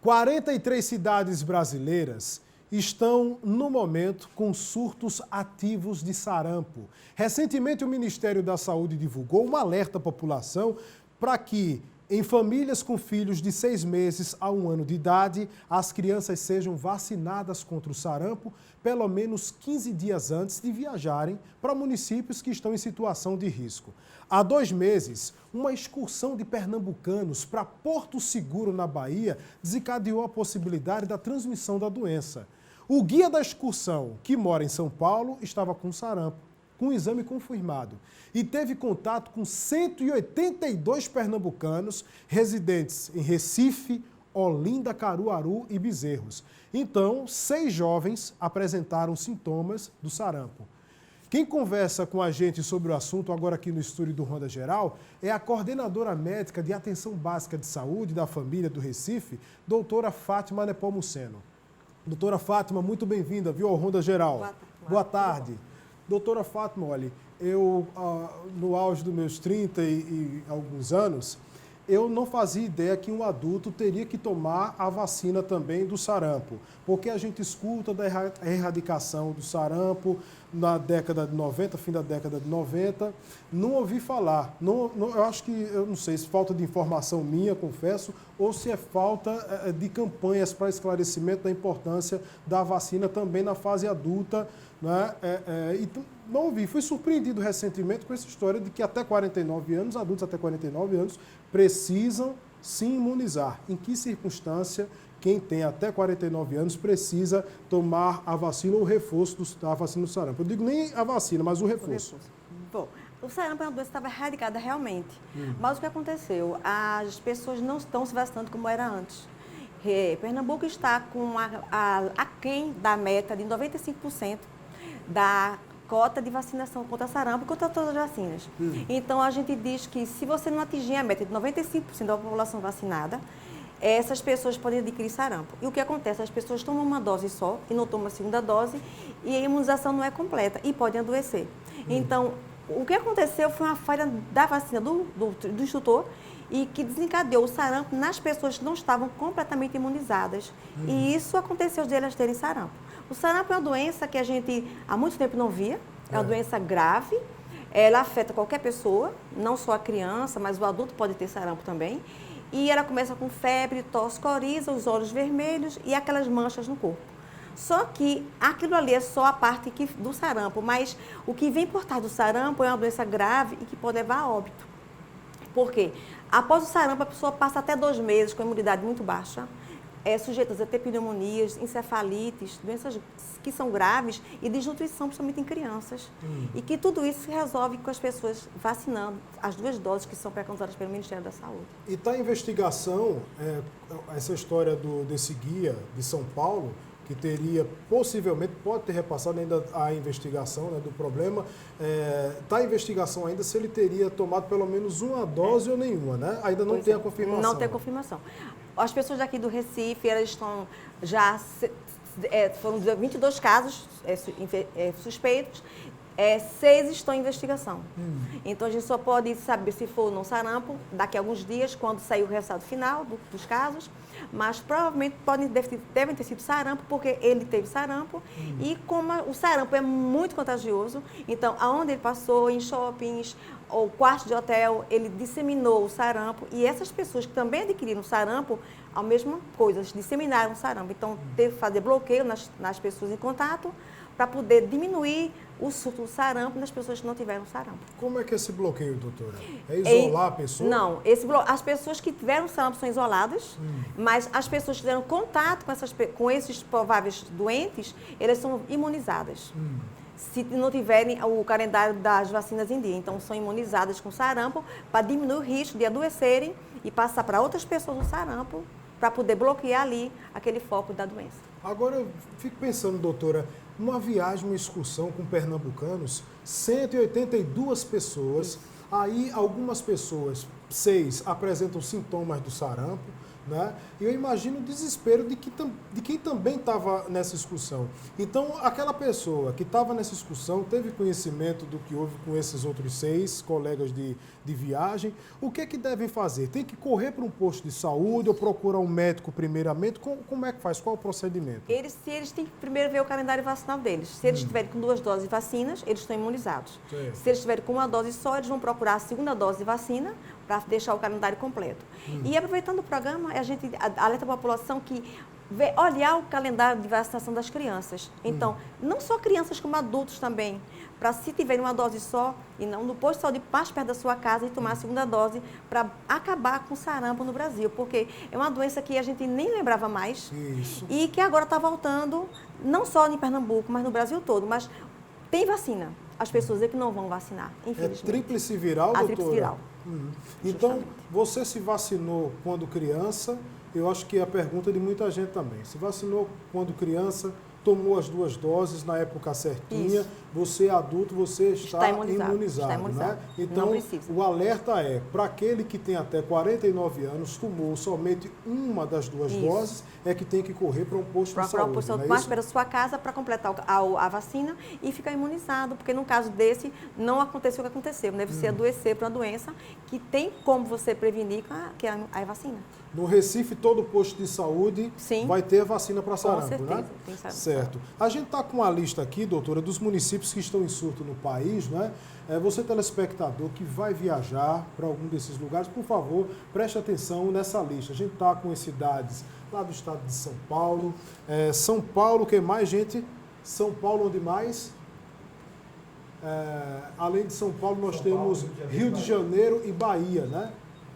43 cidades brasileiras estão, no momento, com surtos ativos de sarampo. Recentemente, o Ministério da Saúde divulgou um alerta à população para que, em famílias com filhos de 6 meses a 1 ano de idade, as crianças sejam vacinadas contra o sarampo pelo menos 15 dias antes de viajarem para municípios que estão em situação de risco. Há 2 meses, uma excursão de pernambucanos para Porto Seguro, na Bahia, desencadeou a possibilidade da transmissão da doença. O guia da excursão, que mora em São Paulo, estava com sarampo, com o exame confirmado, e teve contato com 182 pernambucanos residentes em Recife, Olinda, Caruaru e Bezerros. Então, 6 jovens apresentaram sintomas do sarampo. Quem conversa com a gente sobre o assunto agora aqui no estúdio do Ronda Geral é a coordenadora médica de Atenção Básica de Saúde da Família do Recife, doutora Fátima Nepomuceno. Doutora Fátima, muito bem-vinda, viu, ao Ronda Geral. Boa tarde. Doutora Fátima, olha, eu, no auge dos meus 30 e alguns anos, eu não fazia ideia que um adulto teria que tomar a vacina também do sarampo, porque a gente escuta da erradicação do sarampo na década de 90, fim da década de 90, não ouvi falar. Eu acho que, eu não sei se falta de informação minha, confesso, ou se é falta de campanhas para esclarecimento da importância da vacina também na fase adulta, né? Então, não ouvi. Fui surpreendido recentemente com essa história de que até 49 anos, adultos até 49 anos, precisam se imunizar. Em que circunstância quem tem até 49 anos precisa tomar a vacina ou o reforço da vacina do sarampo? Eu digo nem a vacina, mas o reforço. Bom, o sarampo é uma doença que estava erradicada realmente. Mas o que aconteceu? As pessoas não estão se vacinando como era antes. Pernambuco está com aquém da meta de 95% da cota de vacinação contra sarampo e contra todas as vacinas. Então, a gente diz que se você não atingir a meta de 95% da população vacinada, essas pessoas podem adquirir sarampo. E o que acontece? As pessoas tomam uma dose só e não tomam a segunda dose e a imunização não é completa e podem adoecer. Então, o que aconteceu foi uma falha da vacina do instrutor e que desencadeou o sarampo nas pessoas que não estavam completamente imunizadas. E isso aconteceu de elas terem sarampo. O sarampo é uma doença que a gente há muito tempo não via, é uma doença grave, ela afeta qualquer pessoa, não só a criança, mas o adulto pode ter sarampo também. E ela começa com febre, tosse, coriza, os olhos vermelhos e aquelas manchas no corpo. Só que aquilo ali é só a parte do sarampo, mas o que vem por trás do sarampo é uma doença grave e que pode levar a óbito. Por quê? Após o sarampo, a pessoa passa até 2 meses com a imunidade muito baixa, sujeitas a ter pneumonias, encefalites, doenças que são graves e desnutrição, principalmente em crianças. E que tudo isso se resolve com as pessoas vacinando as 2 doses que são preconizzadas pelo Ministério da Saúde. E está em investigação essa história desse guia de São Paulo, que teria, possivelmente, pode ter repassado ainda a investigação, né, do problema. Está em investigação ainda se ele teria tomado pelo menos uma dose ou nenhuma, né? Ainda não tem a confirmação. Não tem a confirmação. As pessoas daqui do Recife, elas estão já, foram 22 casos suspeitos, 6 estão em investigação. Então, a gente só pode saber se for ou não sarampo daqui a alguns dias, quando sair o resultado final dos casos, mas provavelmente devem ter sido sarampo, porque ele teve sarampo, e como o sarampo é muito contagioso, então, aonde ele passou, em shoppings ou quartos de hotel, ele disseminou o sarampo, e essas pessoas que também adquiriram sarampo, a mesma coisa, disseminaram o sarampo. Então, teve que fazer bloqueio nas pessoas em contato, para poder diminuir o surto do sarampo nas pessoas que não tiveram sarampo. Como é que é esse bloqueio, doutora? É isolar a pessoa? Não, as pessoas que tiveram sarampo são isoladas, mas as pessoas que tiveram contato com esses prováveis doentes, elas são imunizadas. Se não tiverem o calendário das vacinas em dia. Então, são imunizadas com sarampo para diminuir o risco de adoecerem e passar para outras pessoas o sarampo, para poder bloquear ali aquele foco da doença. Agora, eu fico pensando, doutora, uma viagem, uma excursão com pernambucanos, 182 pessoas, aí algumas pessoas, 6, apresentam sintomas do sarampo, né? E eu imagino o desespero de quem também estava nessa excursão. Então, aquela pessoa que estava nessa excursão teve conhecimento do que houve com esses outros 6 colegas de viagem. O que é que devem fazer? Tem que correr para um posto de saúde ou procurar um médico primeiramente? Como é que faz? Qual o procedimento? Eles têm que primeiro ver o calendário vacinal deles. Se eles estiverem com 2 doses de vacinas, eles estão imunizados. Certo. Se eles estiverem com 1 dose só, eles vão procurar a 2ª dose de vacina para deixar o calendário completo. E aproveitando o programa, a gente alerta a população que olhar o calendário de vacinação das crianças. Então, não só crianças como adultos também, para se tiverem 1 dose só, e não no posto de saúde mais perto da sua casa e tomar a 2ª dose para acabar com o sarampo no Brasil, porque é uma doença que a gente nem lembrava mais. Isso. E que agora está voltando, não só em Pernambuco, mas no Brasil todo. Mas tem vacina. As pessoas é que não vão vacinar, infelizmente. É tríplice viral, doutora? A tríplice viral. Então, você se vacinou quando criança? Eu acho que é a pergunta de muita gente também. Se vacinou quando criança, tomou as 2 doses na época certinha, Isso. Você é adulto, você está imunizado. Está imunizado. Né? Então, o alerta é, para aquele que tem até 49 anos, tomou somente uma das 2 doses, é que tem que correr para um posto de saúde. Um posto mais perto da sua casa para completar a vacina e ficar imunizado, porque no caso desse, não aconteceu o que aconteceu, né? Você adoecer para uma doença que tem como você prevenir, que é a vacina. No Recife, todo posto de saúde vai ter vacina para sarampo, com certeza, né? Tem sarampo. Certo. A gente está com uma lista aqui, doutora, dos municípios que estão em surto no país, né? Você, telespectador, que vai viajar para algum desses lugares, por favor, preste atenção nessa lista. A gente está com as cidades lá do estado de São Paulo. São Paulo, que mais, gente? São Paulo, onde mais? Além de São Paulo, nós temos Rio de Janeiro e Bahia, né?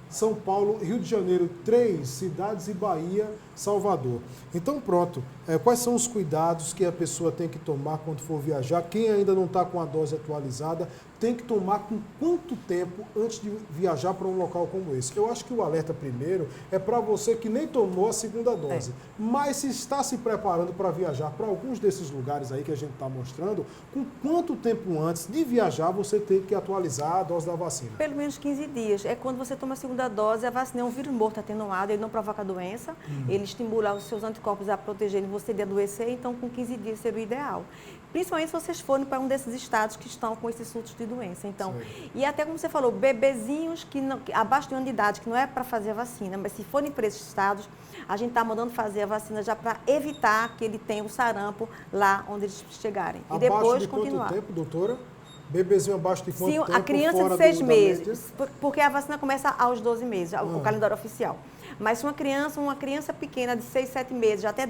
São Paulo, Rio de Janeiro, 3 cidades e Bahia, Salvador. Então, pronto. Quais são os cuidados que a pessoa tem que tomar quando for viajar? Quem ainda não está com a dose atualizada, tem que tomar com quanto tempo antes de viajar para um local como esse? Eu acho que o alerta primeiro é para você que nem tomou a 2ª dose, mas se está se preparando para viajar para alguns desses lugares aí que a gente está mostrando, com quanto tempo antes de viajar você tem que atualizar a dose da vacina? Pelo menos 15 dias. É quando você toma a 2ª dose, a vacina é um vírus morto atenuado, ele não provoca doença, ele estimula os seus anticorpos a protegerem você de adoecer, então com 15 dias seria o ideal. Principalmente se vocês forem para um desses estados que estão com esses surtos de doença. Então, e até como você falou, bebezinhos abaixo de 1 ano de idade, que não é para fazer a vacina, mas se forem para esses estados, a gente está mandando fazer a vacina já para evitar que ele tenha o sarampo lá onde eles chegarem. Abaixo e depois de continuar. Quanto tempo, doutora? Bebezinho abaixo de quanto tempo? A criança fora de 6 da meses, média? porque a vacina começa aos 12 meses, o calendário oficial. Mas se uma criança pequena de 6, 7 meses, já até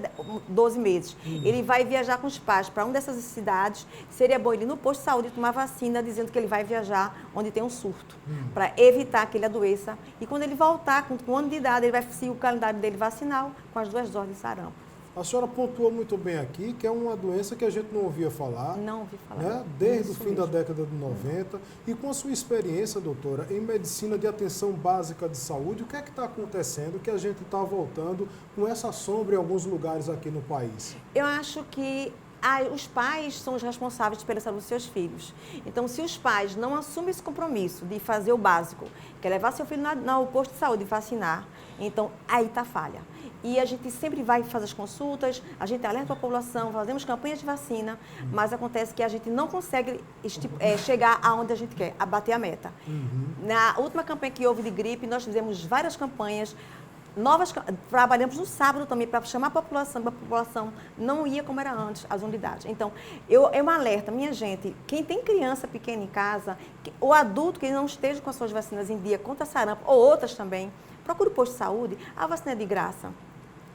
12 meses, ele vai viajar com os pais para uma dessas cidades, seria bom ele ir no posto de saúde tomar vacina, dizendo que ele vai viajar onde tem um surto, para evitar que ele adoeça. E quando ele voltar, com 1 ano de idade, ele vai seguir o calendário dele vacinal com as 2 doses de sarampo. A senhora pontuou muito bem aqui que é uma doença que a gente não ouvia falar. Não ouvi falar. Né? Desde o fim da década de 90. E com a sua experiência, doutora, em medicina de atenção básica de saúde, o que é que está acontecendo que a gente está voltando com essa sombra em alguns lugares aqui no país? Eu acho que os pais são os responsáveis pela saúde dos seus filhos. Então, se os pais não assumem esse compromisso de fazer o básico, que é levar seu filho no posto de saúde e vacinar, então aí está a falha. E a gente sempre vai fazer as consultas, a gente alerta a população, fazemos campanhas de vacina, mas acontece que a gente não consegue chegar aonde a gente quer, a bater a meta. Na última campanha que houve de gripe, nós fizemos várias campanhas, trabalhamos no sábado também para chamar a população não ia como era antes, as unidades. Então, é um alerta, minha gente, quem tem criança pequena em casa, o adulto que não esteja com as suas vacinas em dia contra sarampo, ou outras também, procure o posto de saúde, a vacina é de graça.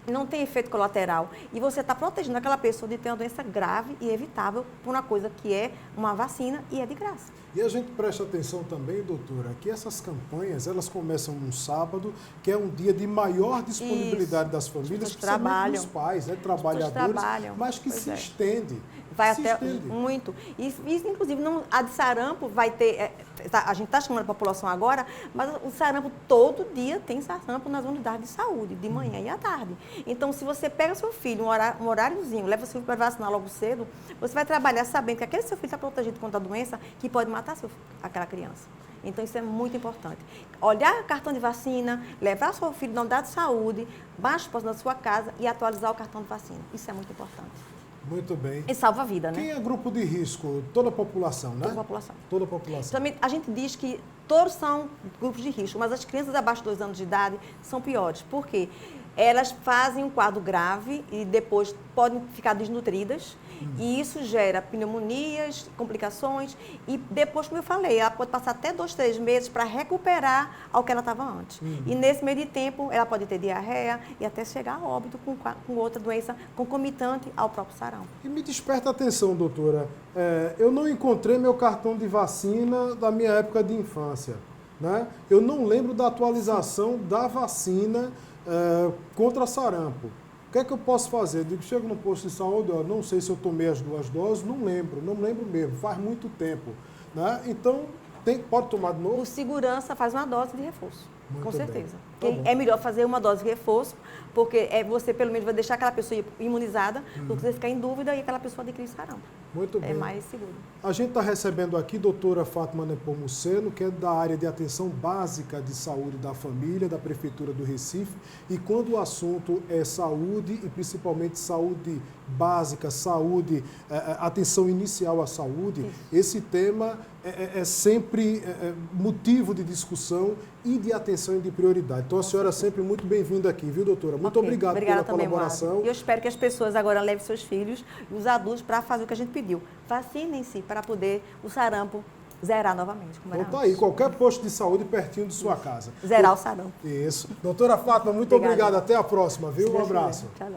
Não tem efeito colateral. E você está protegendo aquela pessoa de ter uma doença grave e evitável por uma coisa que é uma vacina e é de graça. E a gente presta atenção também, doutora, que essas campanhas, elas começam no sábado, que é um dia de maior disponibilidade das famílias, principalmente dos pais, né, trabalhadores, mas que se estende. Vai até muito. E inclusive, a de sarampo vai ter... a gente está chamando a população agora, mas o sarampo todo dia tem sarampo nas unidades de saúde, de manhã e à tarde. Então, se você pega seu filho, um horáriozinho, leva seu filho para vacinar logo cedo, você vai trabalhar sabendo que aquele seu filho está protegido contra a doença que pode matar aquela criança. Então, isso é muito importante. Olhar o cartão de vacina, levar seu filho na unidade de saúde, mais próximo da sua casa e atualizar o cartão de vacina. Isso é muito importante. Muito bem. E salva a vida, né? Quem é grupo de risco? Toda a população, né? Toda a população. Toda a população. Também, a gente diz que todos são grupos de risco, mas as crianças abaixo de 2 anos de idade são piores. Por quê? Elas fazem um quadro grave e depois podem ficar desnutridas. E isso gera pneumonias, complicações. E depois, como eu falei, ela pode passar até 2, 3 meses para recuperar ao que ela estava antes. E nesse meio de tempo, ela pode ter diarreia e até chegar a óbito com outra doença concomitante ao próprio sarampo. E me desperta a atenção, doutora. Eu não encontrei meu cartão de vacina da minha época de infância, né? Eu não lembro da atualização da vacina contra sarampo. O que é que eu posso fazer? Eu digo, chego no posto de saúde, eu não sei se eu tomei as 2 doses, não lembro mesmo, faz muito tempo, né? Então, pode tomar de novo? O segurança faz uma dose de reforço, Muito com bem. certeza. Tá bom. É melhor fazer uma dose de reforço, porque você pelo menos vai deixar aquela pessoa imunizada, do que você ficar em dúvida e aquela pessoa adquirir sarampo. Muito bem. É mais seguro. A gente está recebendo aqui a doutora Fátima Nepomuceno, que é da área de atenção básica de saúde da família, da Prefeitura do Recife. E quando o assunto é saúde, e principalmente saúde básica, saúde, atenção inicial à saúde, Isso. esse tema é sempre motivo de discussão e de atenção e de prioridade. Então, a senhora é sempre muito bem-vinda aqui, viu, doutora? Muito obrigado Obrigada pela também, colaboração. Moab. E eu espero que as pessoas agora levem seus filhos e os adultos para fazer o que a gente pediu. Vacinem-se para poder o sarampo zerar novamente, como era Então tá antes. aí, qualquer posto de saúde pertinho de sua casa. Zerar o sarampo. Isso. Doutora Fátima, muito Obrigada. obrigado. Até a próxima, viu? Se Um Deus quiser. abraço. Tchau.